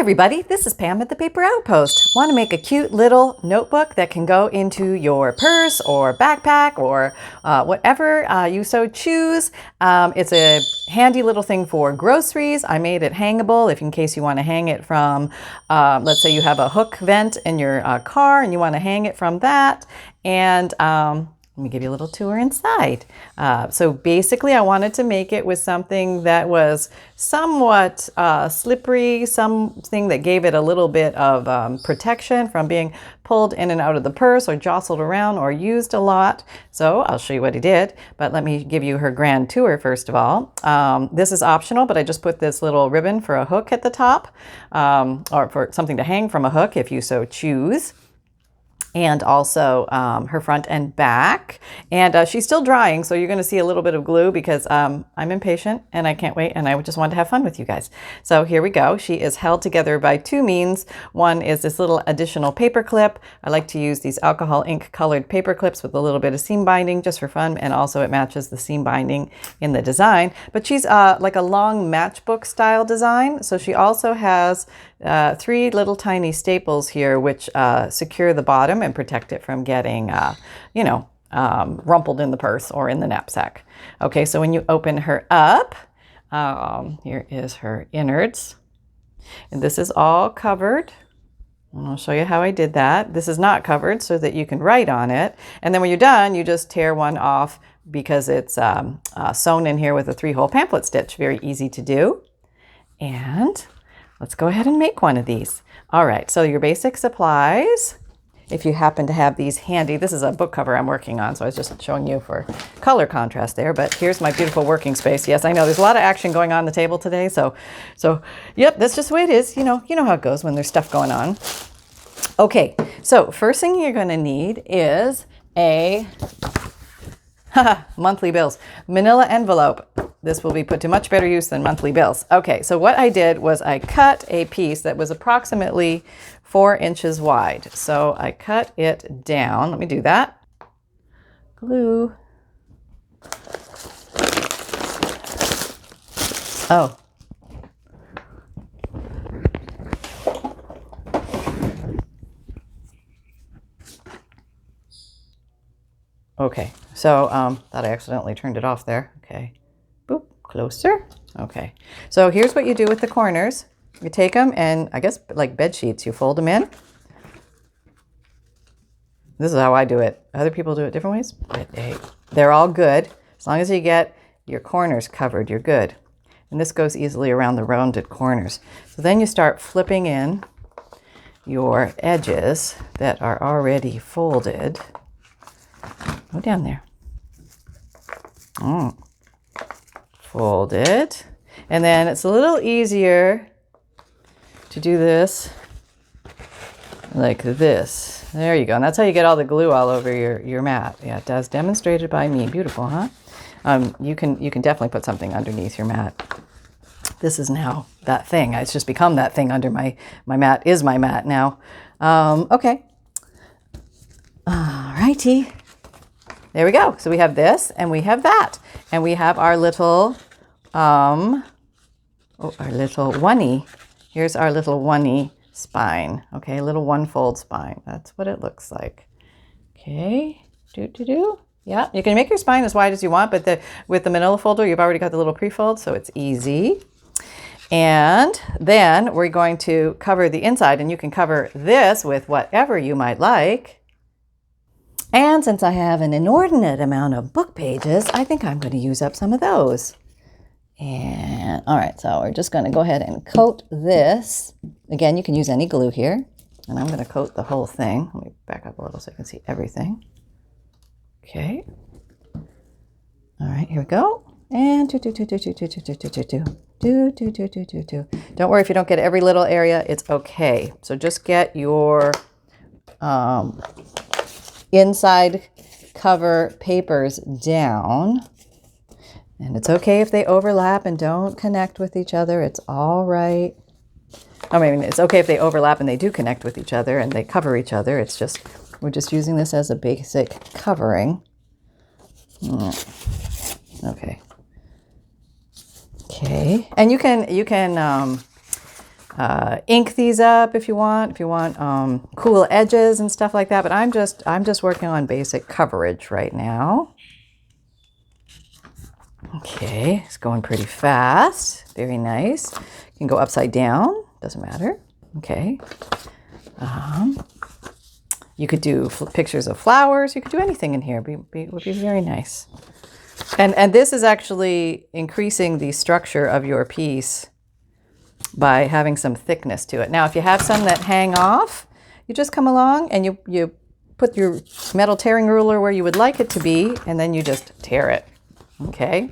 everybody, this is Pam at the Paper Outpost. Want to make a cute little notebook that can go into your purse or backpack or whatever you so choose. It's a handy little thing for groceries. I made it hangable in case you want to hang it from, let's say you have a hook vent in your car and you want to hang it from that. And let me give you a little tour inside. So basically I wanted to make it with something that was somewhat slippery, something that gave it a little bit of protection from being pulled in and out of the purse or jostled around or used a lot. So I'll show you what I did, but let me give you her grand tour first of all. This is optional, but I just put this little ribbon for a hook at the top, or for something to hang from a hook if you so choose. And also her front and back. And she's still drying, so you're going to see a little bit of glue because I'm impatient and I can't wait and I just wanted to have fun with you guys. So here we go. She is held together by two means. One is this little additional paper clip. I like to use these alcohol ink colored paper clips with a little bit of seam binding just for fun, and also it matches the seam binding in the design. But she's like a long matchbook style design, so she also has three little tiny staples here which secure the bottom and protect it from getting, rumpled in the purse or in the knapsack. Okay, so when you open her up, here is her innards. And this is all covered. And I'll show you how I did that. This is not covered so that you can write on it. And then when you're done, you just tear one off because it's sewn in here with a 3-hole pamphlet stitch. Very easy to do. And let's go ahead and make one of these. All right, so your basic supplies, if you happen to have these handy. This is a book cover I'm working on, so I was just showing you for color contrast there, but here's my beautiful working space. Yes, I know there's a lot of action going on the table today, so yep, that's just the way it is. You know how it goes when there's stuff going on. Okay, so first thing you're gonna need is a monthly bills, manila envelope. This will be put to much better use than monthly bills. Okay, so what I did was I cut a piece that was approximately 4 inches wide. So I cut it down. Let me do that. Glue. Oh. Okay, so thought I accidentally turned it off there. Okay. Boop, closer. Okay, so here's what you do with the corners. You take them and I guess like bed sheets, you fold them in. This is how I do it. Other people do it different ways, but hey, they're all good. As long as you get your corners covered, you're good. And this goes easily around the rounded corners. So then you start flipping in your edges that are already folded. Go down there. Fold it. And then it's a little easier to do this like this. There you go. And that's how you get all the glue all over your mat. Yeah, it does. Demonstrated by me. Beautiful, huh? You can definitely put something underneath your mat. This is now that thing. It's just become that thing under my mat is my mat now. Okay. All righty. There we go. So we have this and we have that. And we have our little, our little oney. Here's our little oney spine. Okay, a little one-fold spine. That's what it looks like. Okay, Yeah, you can make your spine as wide as you want, but with the manila folder, you've already got the little pre-fold, so it's easy. And then we're going to cover the inside, and you can cover this with whatever you might like. And since I have an inordinate amount of book pages, I think I'm going to use up some of those. And all right, so we're just going to go ahead and coat this. Again, you can use any glue here. And I'm going to coat the whole thing. Let me back up a little so you can see everything. Okay. All right, here we go. And Don't worry if you don't get every little area. It's okay. So just get your inside cover papers down. And it's okay if they overlap and don't connect with each other. It's all right. I mean, it's okay if they overlap and they do connect with each other and they cover each other. It's just, we're just using this as a basic covering. Okay. Okay. And you can ink these up if you want, cool edges and stuff like that. But I'm just working on basic coverage right now. Okay, it's going pretty fast. Very nice. You can go upside down, doesn't matter. Okay. You could do pictures of flowers. You could do anything in here. It would be very nice. And this is actually increasing the structure of your piece by having some thickness to it. Now, if you have some that hang off, you just come along and you put your metal tearing ruler where you would like it to be, and then you just tear it. Okay.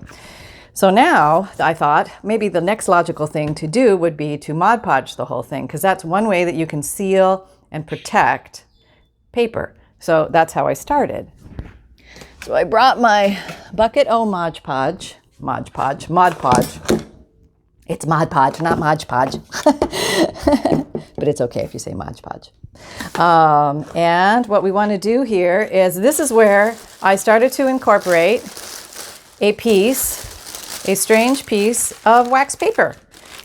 So now I thought maybe the next logical thing to do would be to Mod Podge the whole thing, because that's one way that you can seal and protect paper. So that's how I started. So I brought my bucket Mod Podge. It's Mod Podge, not Mod Podge. But it's okay if you say Mod Podge. And what we want to do here is, this is where I started to incorporate a strange piece of wax paper.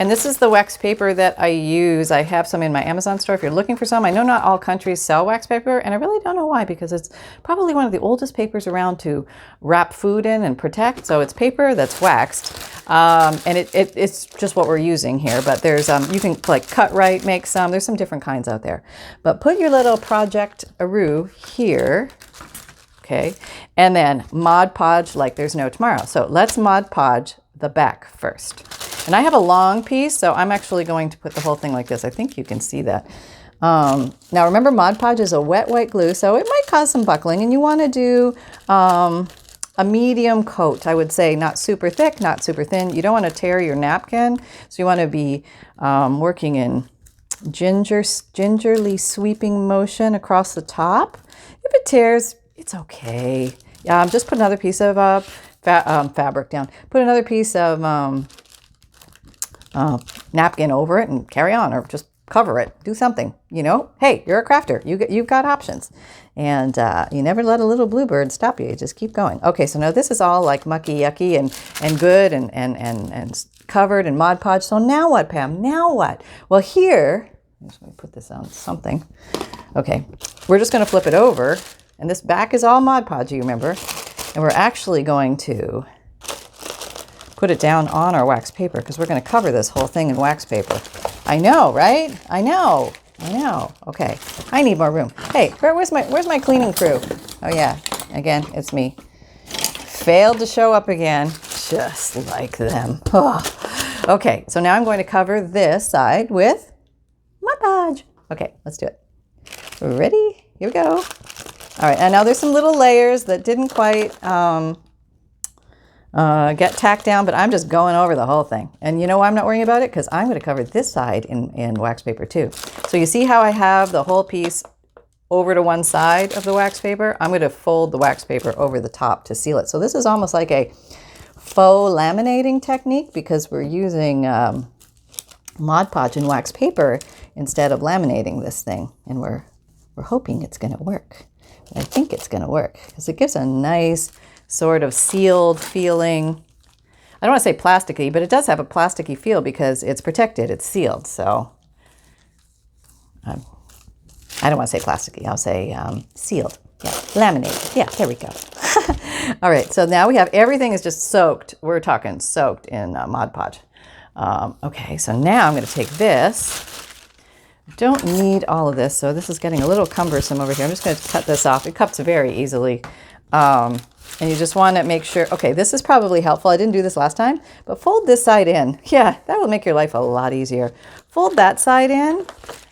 And this is the wax paper that I use. I have some in my Amazon store if you're looking for some. I know not all countries sell wax paper, and I really don't know why, because it's probably one of the oldest papers around to wrap food in and protect. So it's paper that's waxed. And it's just what we're using here. But there's, you can like cut right, make some. There's some different kinds out there. But put your little project Aru here. Okay. And then Mod Podge like there's no tomorrow. So let's Mod Podge the back first. And I have a long piece, so I'm actually going to put the whole thing like this. I think you can see that. Now remember, Mod Podge is a wet white glue, so it might cause some buckling, and you want to do a medium coat, I would say. Not super thick, not super thin. You don't want to tear your napkin, so you want to be working in gingerly sweeping motion across the top. If it tears, it's okay. Just put another piece of fabric down. Put another piece of napkin over it and carry on, or just cover it. Do something, you know. Hey, you're a crafter. You've got options. And you never let a little bluebird stop you. You just keep going. Okay, so now this is all like mucky, yucky, and good and covered and Mod Podge. So now what, Pam? Now what? Well, here, let me put this on something. Okay, we're just going to flip it over. And this back is all Mod Podge, you remember. And we're actually going to put it down on our wax paper, because we're going to cover this whole thing in wax paper. I know, right? I know. Okay, I need more room. Hey, where's my cleaning crew? Oh yeah, again, it's me. Failed to show up again, just like them. Oh. Okay, so now I'm going to cover this side with Mod Podge. Okay, let's do it. Ready? Here we go. All right, and now there's some little layers that didn't quite get tacked down, but I'm just going over the whole thing. And you know why I'm not worrying about it? Because I'm going to cover this side in wax paper too. So you see how I have the whole piece over to one side of the wax paper? I'm going to fold the wax paper over the top to seal it. So this is almost like a faux laminating technique, because we're using Mod Podge and wax paper instead of laminating this thing. And we're hoping it's going to work. I think it's going to work, because it gives a nice sort of sealed feeling. I don't want to say plasticky, but it does have a plasticky feel because it's protected, it's sealed. So I don't want to say plasticky, I'll say sealed. Yeah, laminated. Yeah, there we go. All right, so now we have everything is just soaked. We're talking soaked in Mod Podge. Okay, so now I'm going to take this. Don't need all of this, so this is getting a little cumbersome over here. I'm just going to cut this off. It cuts very easily. And you just want to make sure, okay, this is probably helpful. I didn't do this last time, but fold this side in. Yeah, that will make your life a lot easier. Fold that side in,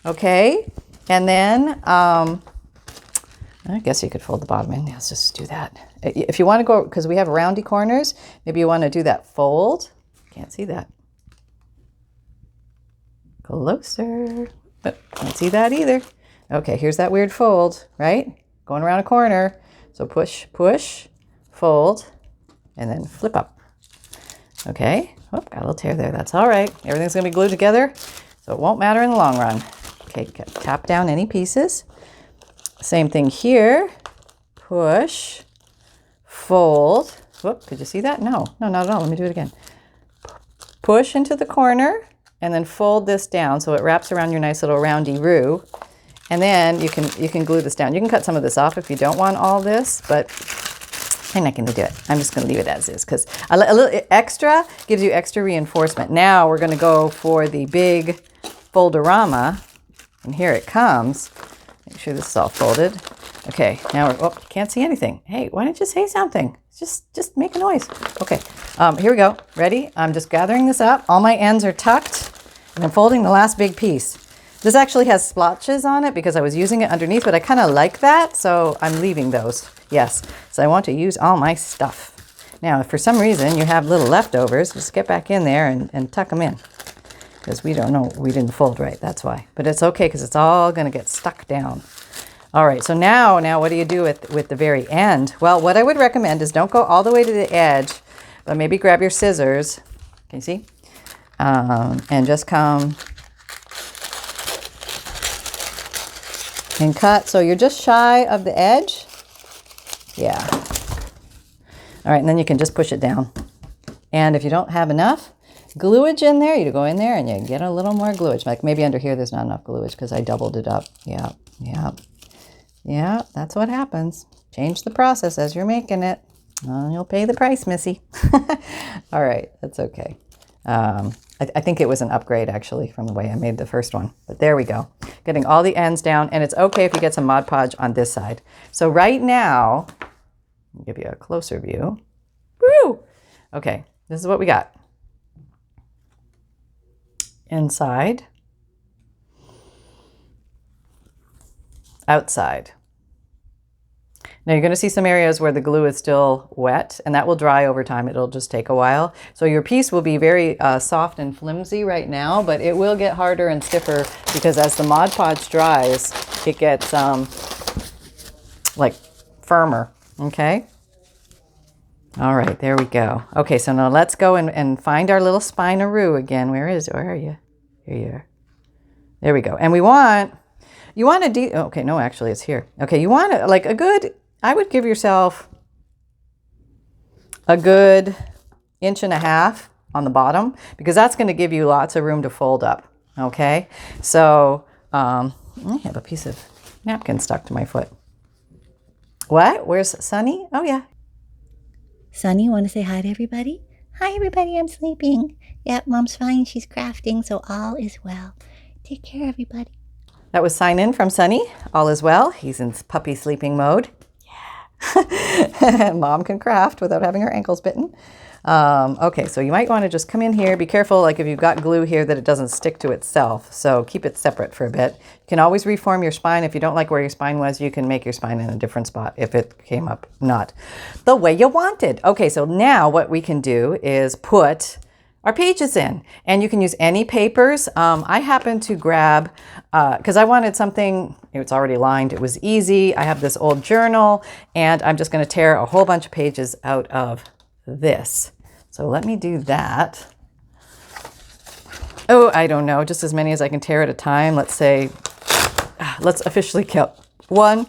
okay? And then, I guess you could fold the bottom in. Yeah, let's just do that. If you want to go, because we have roundy corners, maybe you want to do that fold. Can't see that. Closer. Oh, can't see that either. Okay, here's that weird fold, right? Going around a corner. So push, push, fold, and then flip up. Okay, oh, got a little tear there. That's all right. Everything's going to be glued together, so it won't matter in the long run. Okay, tap down any pieces. Same thing here. Push, fold. Whoop, could you see that? No, not at all. Let me do it again. Push into the corner and then fold this down so it wraps around your nice little roundy roux. And then you can glue this down. You can cut some of this off if you don't want all this, but I'm not going to do it. I'm just going to leave it as is because a little extra gives you extra reinforcement. Now we're going to go for the big fold-orama, and here it comes. Make sure this is all folded. Okay, now we're, oh, can't see anything. Hey, why don't you say something? Just make a noise. Okay, here we go. Ready? I'm just gathering this up. All my ends are tucked, and I'm folding the last big piece. This actually has splotches on it because I was using it underneath, but I kind of like that, so I'm leaving those. Yes, so I want to use all my stuff. Now, if for some reason you have little leftovers, just get back in there and tuck them in. Because we don't know, we didn't fold right, that's why. But it's okay because it's all going to get stuck down. All right, so now what do you do with the very end? Well, what I would recommend is don't go all the way to the edge, but maybe grab your scissors. Can you see? And just come and cut. So you're just shy of the edge. Yeah. All right, and then you can just push it down. And if you don't have enough gluage in there, you go in there and you get a little more gluage. Like maybe under here there's not enough gluage because I doubled it up. Yeah, yeah. Yeah, that's what happens. Change the process as you're making it. You'll pay the price, Missy. All right, that's okay. I think it was an upgrade actually from the way I made the first one. But there we go. Getting all the ends down, and it's okay if you get some Mod Podge on this side. So right now, I'll give you a closer view. Woo! Okay, this is what we got. Inside. Outside. Now you're going to see some areas where the glue is still wet, and that will dry over time. It'll just take a while. So your piece will be very soft and flimsy right now, but it will get harder and stiffer because as the Mod Podge dries, it gets like firmer. Okay. All right, there we go. Okay, so now let's go and find our little spinaroo again. Where are you? Here you are. There we go. And you want to okay, no, actually it's here. Okay, you want to, like a good, I would give yourself a good 1.5 inches on the bottom because that's going to give you lots of room to fold up. Okay, so I have a piece of napkin stuck to my foot. What? Where's Sunny? Oh yeah. Sunny, want to say hi to everybody? Hi everybody, I'm sleeping. Yep, Mom's fine, she's crafting, so all is well. Take care, everybody. That was sign in from Sunny. All is well. He's in puppy sleeping mode. Yeah. Mom can craft without having her ankles bitten. Okay, so you might want to just come in here. Be careful, like if you've got glue here, that it doesn't stick to itself. So keep it separate for a bit. You can always reform your spine. If you don't like where your spine was, you can make your spine in a different spot if it came up not the way you wanted. Okay, so now what we can do is put our pages in, and you can use any papers. I happened to grab, because I wanted something, it's already lined, it was easy. I have this old journal, and I'm just going to tear a whole bunch of pages out of this. So let me do that. Oh, I don't know, just as many as I can tear at a time. Let's say, let's officially count. 1,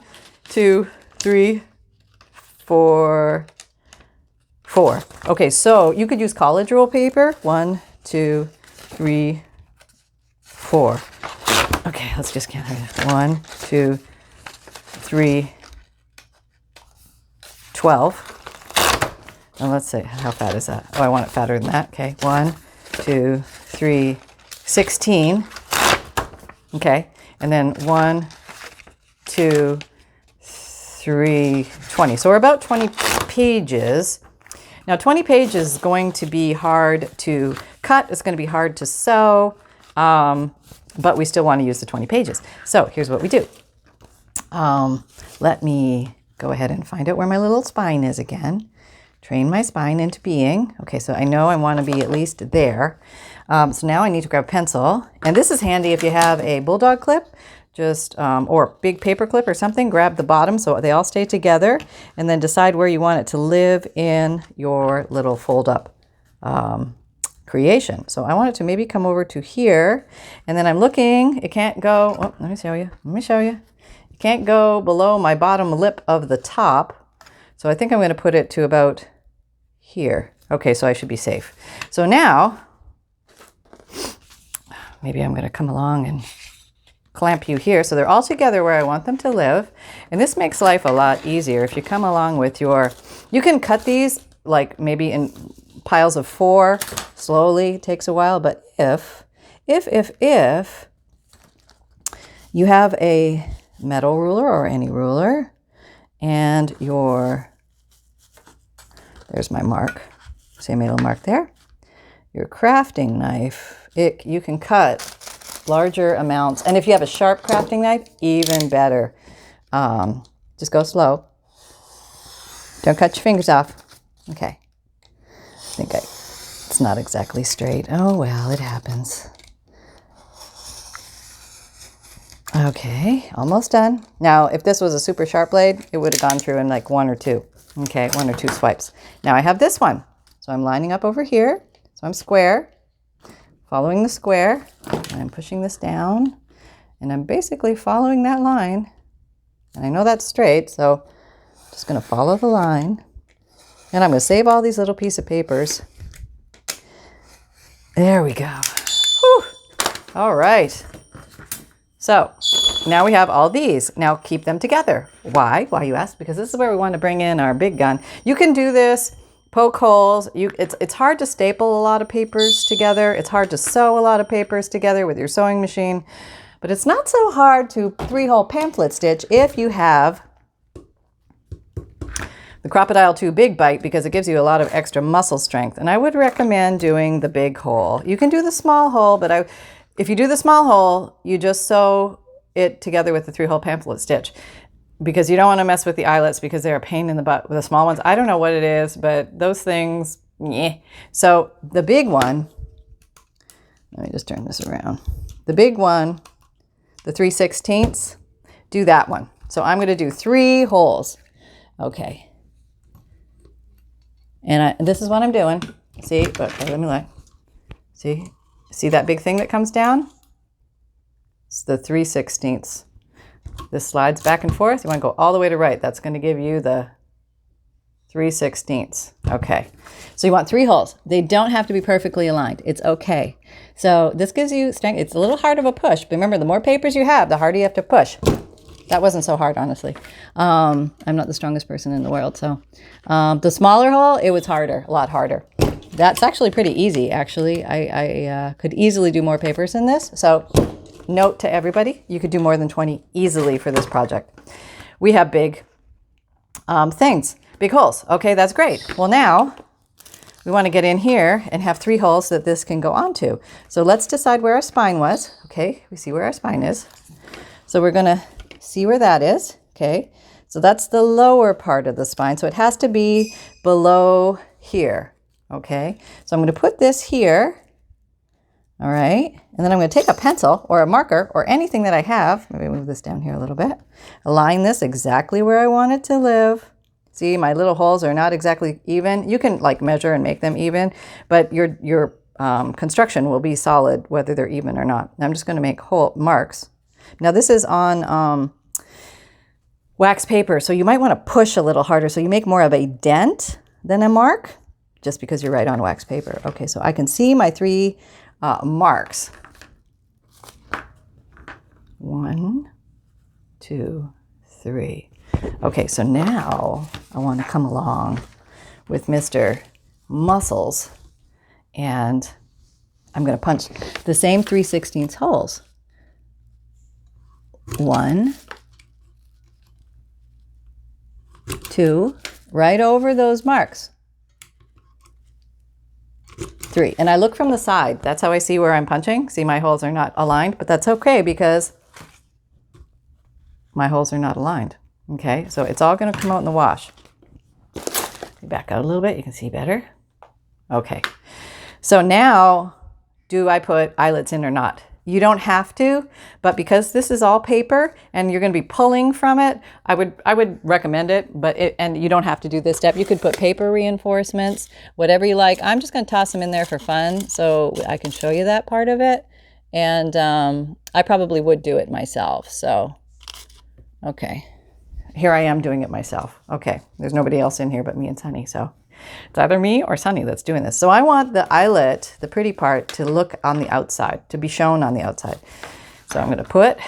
2, 3, 4. Okay, so you could use college roll paper. 1, 2, 3, 4. Okay, let's just count it. 1, 2, 3, 12. And let's see, how fat is that? Oh, I want it fatter than that. Okay, 1, 2, 3, 16. Okay, and then 1, 2, 3, 20. So we're about 20 pages. Now 20 pages is going to be hard to cut, it's going to be hard to sew, but we still want to use the 20 pages. So here's what we do. Let me go ahead and find out where my little spine is again. Train my spine into being. Okay, so I know I want to be at least there. So now I need to grab a pencil, and this is handy if you have a bulldog clip. Just, or big paper clip or something, grab the bottom so they all stay together, and then decide where you want it to live in your little fold up creation. So I want it to maybe come over to here, and then I'm looking, it can't go, oh, let me show you. It can't go below my bottom lip of the top. So I think I'm going to put it to about here. Okay, so I should be safe. So now, maybe I'm going to come along and clamp you here so they're all together where I want them to live. And this makes life a lot easier if you come along with your, you can cut these like maybe in piles of 4 slowly, it takes a while, but if you have a metal ruler or any ruler and there's my mark, see I made a little mark there, your crafting knife, you can cut larger amounts. And if you have a sharp crafting knife, even better. Just go slow. Don't cut your fingers off. Okay. It's not exactly straight. Oh, well, it happens. Okay, almost done. Now, if this was a super sharp blade, it would have gone through in like 1 or 2. Okay, 1 or 2 swipes. Now I have this one. So I'm lining up over here. So I'm square, following the square, and I'm pushing this down, and I'm basically following that line. And I know that's straight, so I'm just going to follow the line. And I'm going to save all these little pieces of papers. There we go. Whew. All right. So now we have all these. Now keep them together. Why? Why, you ask? Because this is where we want to bring in our big gun. You can do this, poke holes. It's hard to staple a lot of papers together. It's hard to sew a lot of papers together with your sewing machine. But it's not so hard to 3-hole pamphlet stitch if you have the Crocodile 2 Big Bite, because it gives you a lot of extra muscle strength. And I would recommend doing the big hole. You can do the small hole, but if you do the small hole, you just sew it together with the 3-hole pamphlet stitch, because you don't want to mess with the eyelets because they're a pain in the butt with the small ones. I don't know what it is, but those things, yeah. So the big one, let me just turn this around. The big one, the 3/16, do that one. So I'm going to do 3 holes. Okay. And this is what I'm doing. See, okay, let me look. See that big thing that comes down? It's the 3/16. This slides back and forth. You want to go all the way to right. That's going to give you the 3/16. Okay. So you want 3 holes. They don't have to be perfectly aligned. It's okay. So this gives you strength. It's a little hard of a push, but remember, the more papers you have, the harder you have to push. That wasn't so hard, honestly. I'm not the strongest person in the world. So the smaller hole, it was harder, a lot harder. That's actually pretty easy, actually. I could easily do more papers in this. So note to everybody, you could do more than 20 easily for this project. We have big things, big holes. Okay, that's great. Well, now we want to get in here and have 3 holes that this can go onto. So let's decide where our spine was. Okay, we see where our spine is. So we're going to see where that is. Okay, so that's the lower part of the spine. So it has to be below here. Okay, so I'm going to put this here. All right, and then I'm going to take a pencil or a marker or anything that I have. Maybe move this down here a little bit. Align this exactly where I want it to live. See, my little holes are not exactly even. You can like measure and make them even, but your construction will be solid whether they're even or not. I'm just going to make hole marks. Now this is on wax paper, so you might want to push a little harder so you make more of a dent than a mark, just because you're right on wax paper. Okay, so I can see my 3 marks. 1, 2, 3. Okay, so now I want to come along with Mr. Muscles, and I'm going to punch the same 3/16 holes. 1, 2, right over those marks. 3, and I look from the side. That's how I see where I'm punching. See, my holes are not aligned, but that's okay because my holes are not aligned. Okay, so it's all going to come out in the wash. Back out a little bit, you can see better. Okay, so now do I put eyelets in or not? You don't have to, but because this is all paper and you're going to be pulling from it, I would recommend it, and you don't have to do this step. You could put paper reinforcements, whatever you like. I'm just going to toss them in there for fun so I can show you that part of it. And I probably would do it myself. So, okay. Here I am doing it myself. Okay, there's nobody else in here but me and Sunny, so It's either me or Sunny that's doing this. So I want the eyelet, the pretty part, to look on the outside, to be shown on the outside. So I'm going to put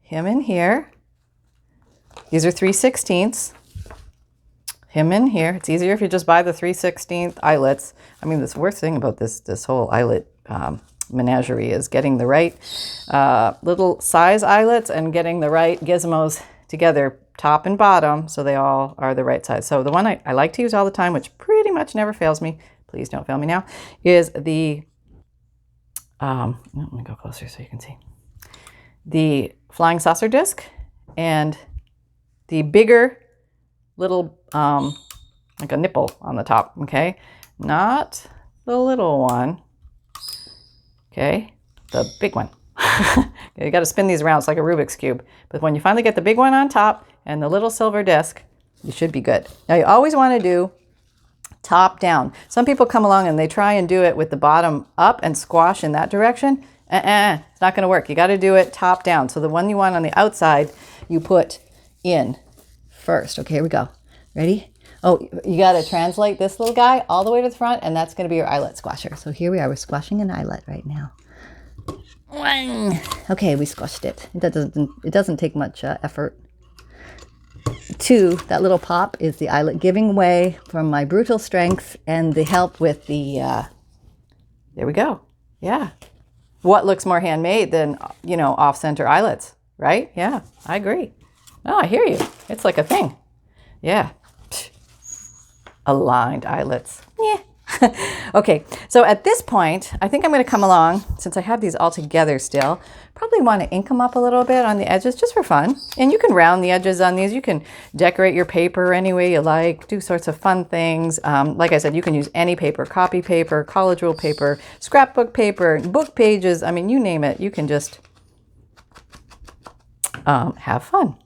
him in here. These are 3/16. Him in here. It's easier if you just buy the 3/16 eyelets. I mean, the worst thing about this whole eyelet menagerie is getting the right little size eyelets and getting the right gizmos together, top and bottom, so they all are the right size. So the one I like to use all the time, which pretty much never fails me, please don't fail me now, is the, let me go closer so you can see, the flying saucer disc and the bigger little, like a nipple on the top, okay? Not the little one, okay? The big one. You got to spin these around. It's like a Rubik's Cube. But when you finally get the big one on top and the little silver disc, you should be good. Now you always want to do top down. Some people come along and they try and do it with the bottom up and squash in that direction. It's not going to work. You got to do it top down. So the one you want on the outside, you put in first. Okay, here we go. Ready? Oh, you got to translate this little guy all the way to the front, and that's going to be your eyelet squasher. So here we are. We're squashing an eyelet right now. Okay, we squashed it. It doesn't take much effort. 2, that little pop is the eyelet giving way from my brutal strength and the help with the, there we go. Yeah. What looks more handmade than, you know, off-center eyelets, right? Yeah, I agree. Oh, I hear you. It's like a thing. Yeah. Aligned eyelets. Yeah. Okay, so at this point, I think I'm going to come along, since I have these all together still, probably want to ink them up a little bit on the edges just for fun. And you can round the edges on these. You can decorate your paper any way you like, do sorts of fun things. Like I said, you can use any paper, copy paper, college rule paper, scrapbook paper, book pages. I mean, you name it. You can just have fun.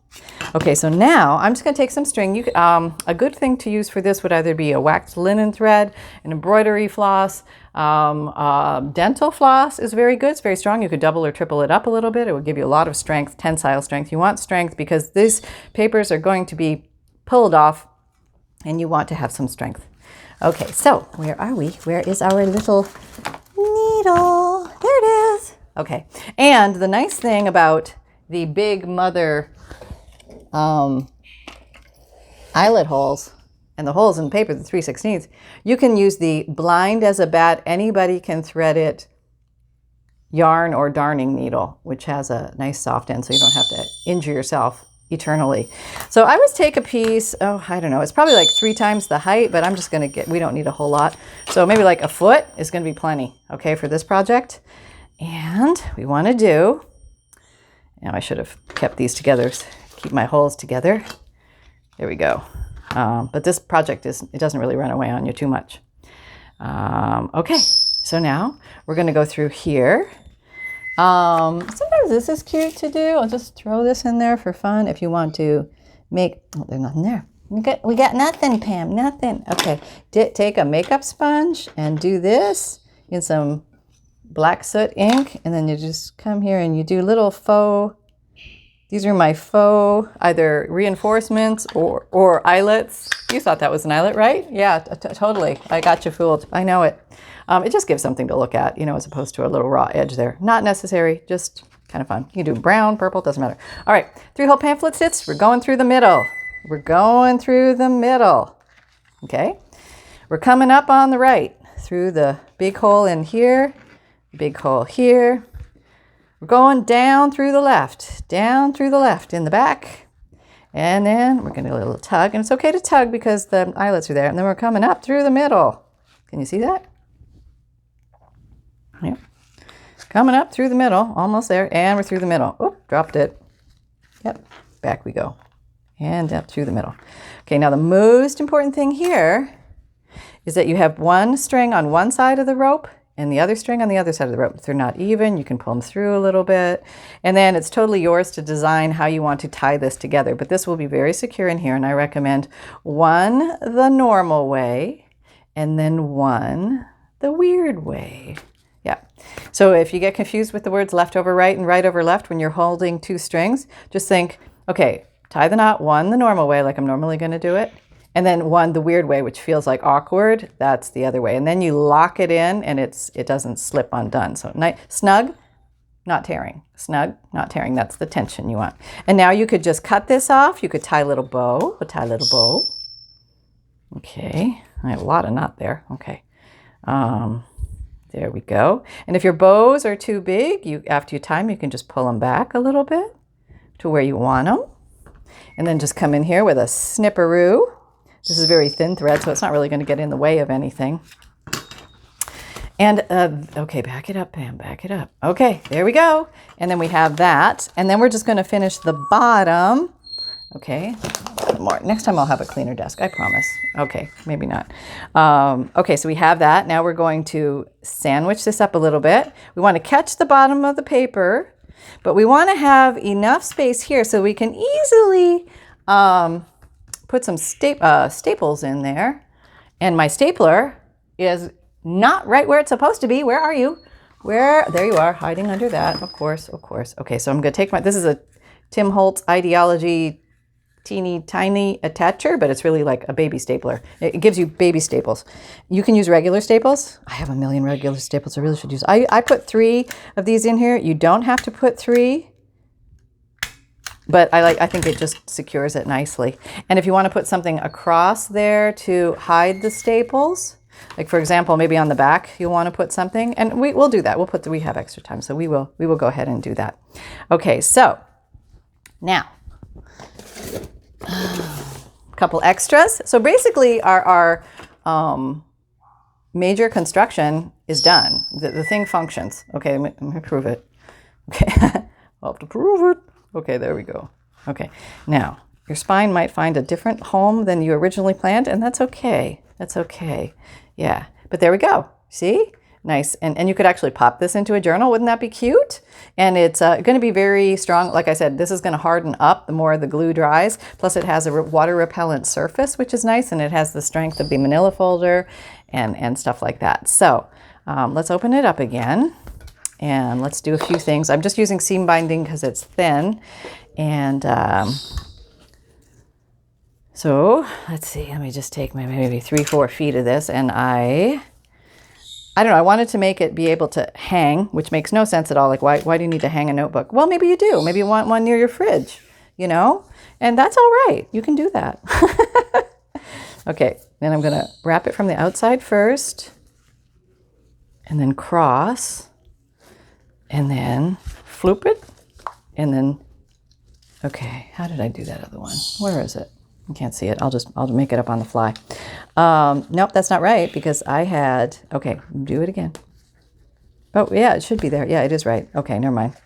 Okay, so now I'm just going to take some string. A good thing to use for this would either be a waxed linen thread, an embroidery floss. Dental floss is very good. It's very strong. You could double or triple it up a little bit. It would give you a lot of strength, tensile strength. You want strength because these papers are going to be pulled off and you want to have some strength. Okay, so where are we? Where is our little needle? There it is. Okay, and the nice thing about the big mother eyelet holes and the holes in the paper, the 3/16, you can use the blind as a bat, anybody can thread it yarn or darning needle, which has a nice soft end so you don't have to injure yourself eternally. So I always take a piece, I don't know, it's probably like 3 times the height, but I'm just going to we don't need a whole lot. So maybe like a foot is going to be plenty, okay, for this project. And we want to do, now I should have kept these together, keep my holes together. There we go. But this project it doesn't really run away on you too much. Okay, so now we're going to go through here. Sometimes this is cute to do. I'll just throw this in there for fun if you want to make, oh, there's nothing there. We got nothing, Pam, nothing. Okay, take a makeup sponge and do this in some black soot ink, and then you just come here and you do little faux, these are my faux either reinforcements or eyelets. You thought that was an eyelet, right? Yeah, totally. I got you fooled. I know it. It just gives something to look at, you know, as opposed to a little raw edge there. Not necessary, just kind of fun. You can do brown, purple, doesn't matter. All right, 3-hole pamphlet stitch. We're going through the middle. We're going through the middle. Okay, we're coming up on the right through the big hole in here, big hole here. We're going down through the left in the back. And then we're going to do a little tug. And it's okay to tug because the eyelets are there. And then we're coming up through the middle. Can you see that? Yeah. Coming up through the middle, almost there. And we're through the middle. Oop, dropped it. Yep, back we go. And up through the middle. Okay, now the most important thing here is that you have one string on one side of the rope and the other string on the other side of the rope. If they're not even, you can pull them through a little bit. And then it's totally yours to design how you want to tie this together. But this will be very secure in here, and I recommend one the normal way, and then one the weird way. Yeah. So if you get confused with the words left over right and right over left when you're holding 2 strings, just think, okay, tie the knot one the normal way, like I'm normally going to do it, And then one, the weird way, which feels like awkward, that's the other way. And then you lock it in and it doesn't slip undone. So snug, not tearing. Snug, not tearing. That's the tension you want. And now you could just cut this off. You could tie a little bow, Okay, I have a lot of knot there. Okay, there we go. And if your bows are too big, after you tie them, you can just pull them back a little bit to where you want them. And then just come in here with a snipperoo. This is very thin thread, so it's not really going to get in the way of anything. And, okay, back it up, Pam, back it up. Okay, there we go. And then we have that. And then we're just going to finish the bottom. Okay, more. Next time I'll have a cleaner desk, I promise. Okay, maybe not. Okay, so we have that. Now we're going to sandwich this up a little bit. We want to catch the bottom of the paper, but we want to have enough space here so we can easily put some staples in there. And my stapler is not right where it's supposed to be. Where are you? There you are, hiding under that. Of course. Okay, so I'm going to take this is a Tim Holtz Ideology teeny tiny attacher, but it's really like a baby stapler. It gives you baby staples. You can use regular staples. I have a million regular staples I really should use. I put 3 of these in here. You don't have to put 3. But I think it just secures it nicely. And if you want to put something across there to hide the staples, like for example, maybe on the back you want to put something, and we'll do that. We have extra time, so we will go ahead and do that. Okay, so now a couple extras. So basically our major construction is done. The thing functions. Okay, let me prove it. Okay, I'll have to prove it. Okay, there we go. Okay, now your spine might find a different home than you originally planned, and that's okay. That's okay. Yeah, but there we go. See? Nice. And you could actually pop this into a journal. Wouldn't that be cute? And it's going to be very strong. Like I said, this is going to harden up the more the glue dries. Plus it has a water repellent surface, which is nice. And it has the strength of the manila folder and stuff like that. So let's open it up again. And let's do a few things. I'm just using seam binding because it's thin. And so let's see. Let me just take maybe 3-4 feet of this. And I don't know, I wanted to make it be able to hang, which makes no sense at all. Like, why do you need to hang a notebook? Well, maybe you do. Maybe you want one near your fridge, you know? And that's all right. You can do that. Okay, then I'm going to wrap it from the outside first, and then cross, and then floop it, and then, okay, how did I do that other one? Where is it? I can't see it. I'll make it up on the fly. Nope, that's not right because I had, okay, do it again. Oh, yeah, it should be there. Yeah, it is right. Okay, never mind.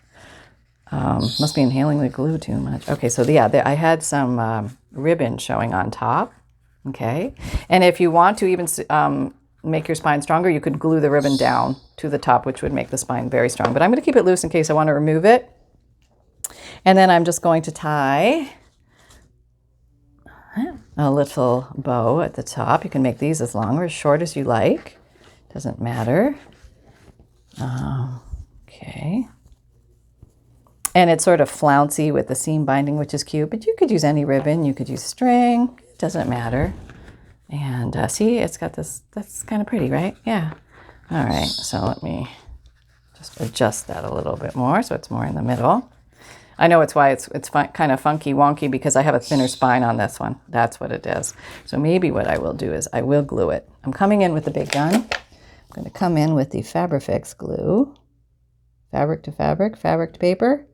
Must be inhaling the glue too much. Okay, so yeah, I had some ribbon showing on top. Okay, and if you want to even make your spine stronger, you could glue the ribbon down to the top, which would make the spine very strong. But I'm going to keep it loose in case I want to remove it. And then I'm just going to tie a little bow at the top. You can make these as long or as short as you like. Doesn't matter. Okay. And it's sort of flouncy with the seam binding, which is cute, but you could use any ribbon. You could use string. It doesn't matter. And see, it's got this, that's kind of pretty, right? Yeah. All right, so let me just adjust that a little bit more so it's more in the middle. I know it's why it's kind of funky wonky because I have a thinner spine on this one. That's what it is. So maybe what I will do is I will glue it. I'm coming in with the big gun. I'm going to come in with the Fabrifix glue. Fabric to fabric, fabric to paper.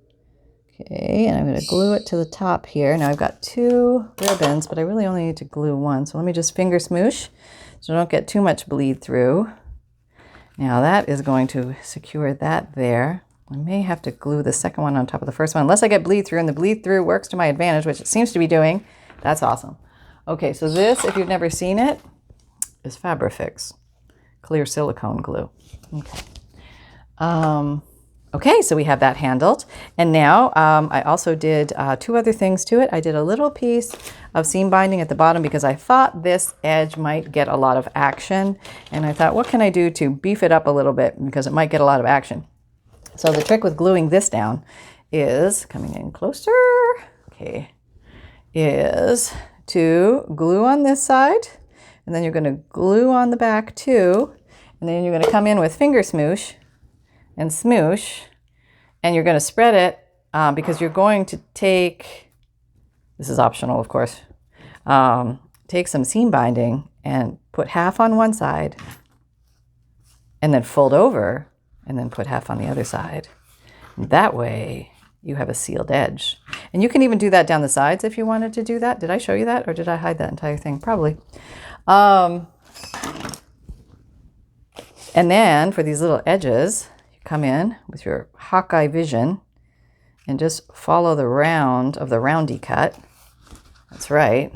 Okay, and I'm going to glue it to the top here. Now I've got 2 ribbons, but I really only need to glue 1. So let me just finger smoosh so don't get too much bleed through. Now that is going to secure that there. I may have to glue the second one on top of the first one, unless I get bleed through, and the bleed through works to my advantage, which it seems to be doing. That's awesome. Okay, so this, if you've never seen it, is Fabrifix clear silicone glue. Okay. Okay, so we have that handled. And now I also did 2 other things to it. I did a little piece of seam binding at the bottom because I thought this edge might get a lot of action. And I thought, what can I do to beef it up a little bit because it might get a lot of action? So the trick with gluing this down is, coming in closer, okay, is to glue on this side, and then you're going to glue on the back too, and then you're going to come in with finger smoosh and smoosh, and you're going to spread it because you're going to take, this is optional of course, take some seam binding and put half on one side and then fold over and then put half on the other side. That way you have a sealed edge. And you can even do that down the sides if you wanted to do that. Did I show you that, or did I hide that entire thing? Probably. And then for these little edges, you come in with your Hawkeye vision and just follow the round of the roundy cut. That's right.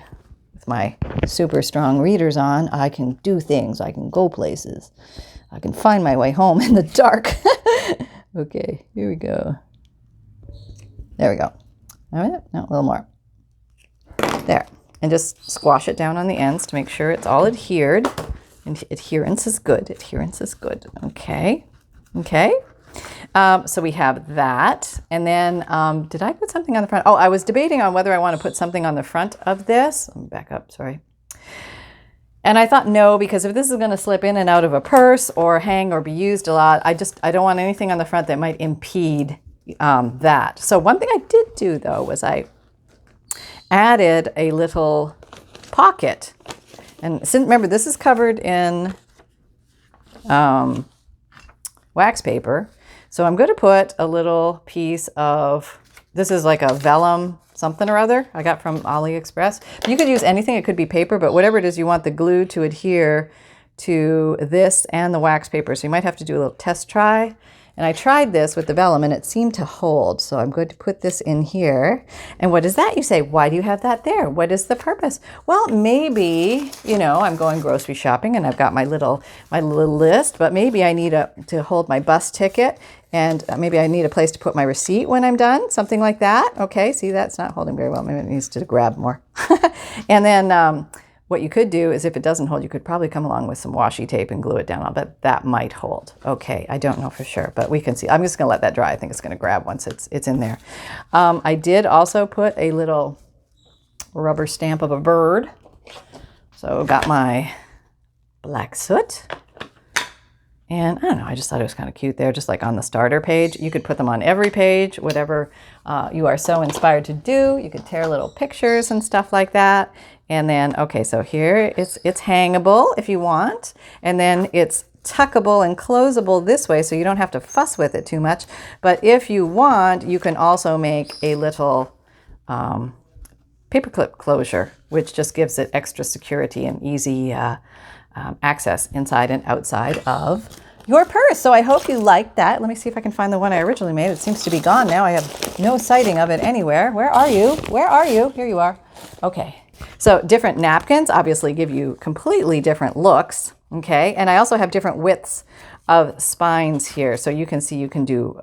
With my super strong readers on, I can do things. I can go places. I can find my way home in the dark. Okay, here we go. There we go. All right, no, a little more. There. And just squash it down on the ends to make sure it's all adhered. And adherence is good. Adherence is good. Okay. Okay. So we have that. And then, did I put something on the front? Oh, I was debating on whether I want to put something on the front of this. Let me back up, sorry. And I thought no, because if this is going to slip in and out of a purse or hang or be used a lot, I don't want anything on the front that might impede that. So one thing I did do though was I added a little pocket. And since, remember, this is covered in wax paper. So I'm going to put a little piece of, this is like a vellum something or other I got from AliExpress. You could use anything. It could be paper, but whatever it is, you want the glue to adhere to this and the wax paper. So you might have to do a little test try. And I tried this with the vellum and it seemed to hold. So I'm going to put this in here. And what is that? You say, why do you have that there? What is the purpose? Well, maybe, you know, I'm going grocery shopping and I've got my little list, but maybe I need to hold my bus ticket, and maybe I need a place to put my receipt when I'm done, something like that. Okay, see, that's not holding very well. Maybe it needs to grab more. And then what you could do is if it doesn't hold, you could probably come along with some washi tape and glue it down. I'll bet that might hold. Okay, I don't know for sure, but we can see. I'm just going to let that dry. I think it's going to grab once it's in there. I did also put a little rubber stamp of a bird. So got my black soot. And I don't know, I just thought it was kind of cute there, just like on the starter page. You could put them on every page, whatever you are so inspired to do. You could tear little pictures and stuff like that. And then, okay, so here it's hangable if you want. And then it's tuckable and closable this way, so you don't have to fuss with it too much. But if you want, you can also make a little paperclip closure, which just gives it extra security and easy access inside and outside of your purse. So I hope you liked that. Let me see if I can find the one I originally made. It seems to be gone now. I have no sighting of it anywhere. Where are you? Where are you? Here you are. Okay. So different napkins obviously give you completely different looks. Okay. And I also have different widths of spines here. So you can see you can do,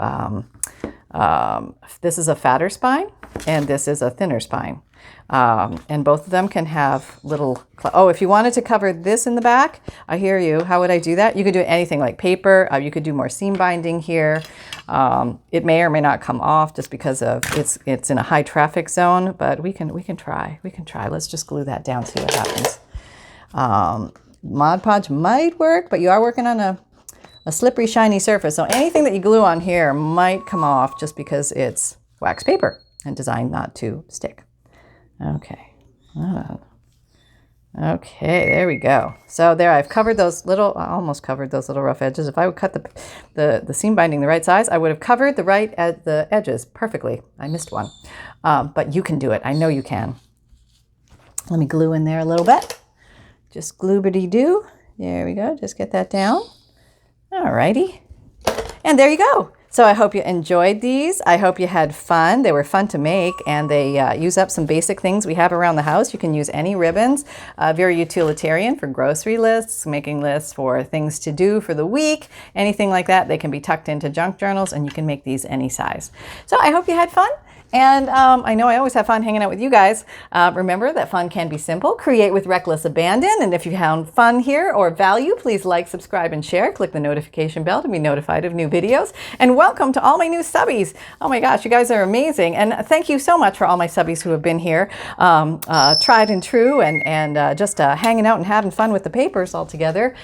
this is a fatter spine and this is a thinner spine. And both of them can have little, oh, if you wanted to cover this in the back, I hear you. How would I do that? You could do anything like paper. You could do more seam binding here. It may or may not come off just because of it's in a high traffic zone, but we can try. We can try. Let's just glue that down, see what happens. Mod Podge might work, but you are working on a slippery, shiny surface. So anything that you glue on here might come off just because it's wax paper and designed not to stick. Okay. Okay, there we go. So there, I've covered those little, I almost covered those little rough edges. If I would cut the seam binding the right size, I would have covered the edges perfectly. I missed one. But you can do it. I know you can. Let me glue in there a little bit. Just glue-bitty-doo. There we go. Just get that down. All righty. And there you go. So I hope you enjoyed these. I hope you had fun. They were fun to make, and they use up some basic things we have around the house. You can use any ribbons. Very utilitarian for grocery lists, making lists for things to do for the week, anything like that. They can be tucked into junk journals, and you can make these any size. So I hope you had fun, And I know I always have fun hanging out with you guys. Remember that fun can be simple. Create with reckless abandon. And if you found fun here or value, please like, subscribe, and share. Click the notification bell to be notified of new videos. And welcome to all my new subbies. Oh my gosh, you guys are amazing. And thank you so much for all my subbies who have been here, tried and true, and just hanging out and having fun with the papers all together.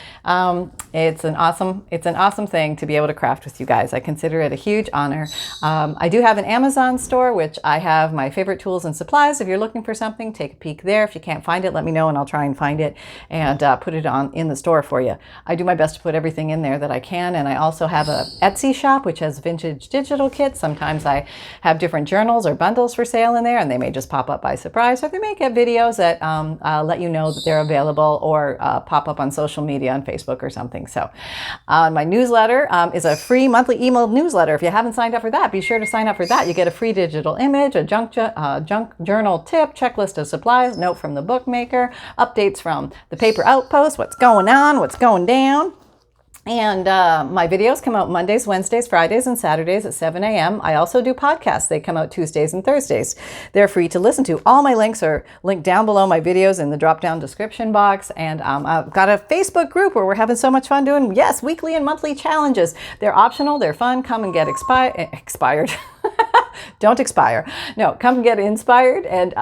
It's an awesome thing to be able to craft with you guys. I consider it a huge honor. I do have an Amazon store, which I have my favorite tools and supplies. If you're looking for something, take a peek there. If you can't find it, let me know and I'll try and find it and put it in the store for you. I do my best to put everything in there that I can. And I also have a Etsy shop, which has vintage digital kits. Sometimes I have different journals or bundles for sale in there, and they may just pop up by surprise, or they may get videos that let you know that they're available, or pop up on social media on Facebook or something. So my newsletter is a free monthly email newsletter. If you haven't signed up for that, be sure to sign up for that. You get a free digital image, a junk journal tip, checklist of supplies, note from the bookmaker, updates from the Paper Outpost, what's going on, what's going down. And my videos come out Mondays, Wednesdays, Fridays, and Saturdays at 7 a.m. I also do podcasts. They come out Tuesdays and Thursdays. They're free to listen to. All my links are linked down below my videos in the drop-down description box. And I've got a Facebook group where we're having so much fun doing, yes, weekly and monthly challenges. They're optional. They're fun. Come and get expired. Don't expire. No, come and get inspired. And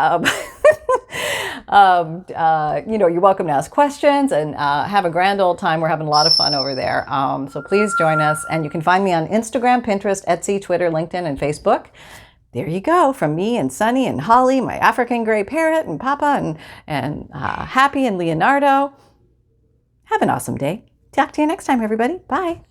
you're welcome to ask questions and have a grand old time. We're having a lot of fun over there. So please join us. And you can find me on Instagram, Pinterest, Etsy, Twitter, LinkedIn, and Facebook. There you go, from me and Sunny and Holly, my African gray parrot, and Papa, and Happy and Leonardo. Have an awesome day. Talk to you next time, everybody. Bye.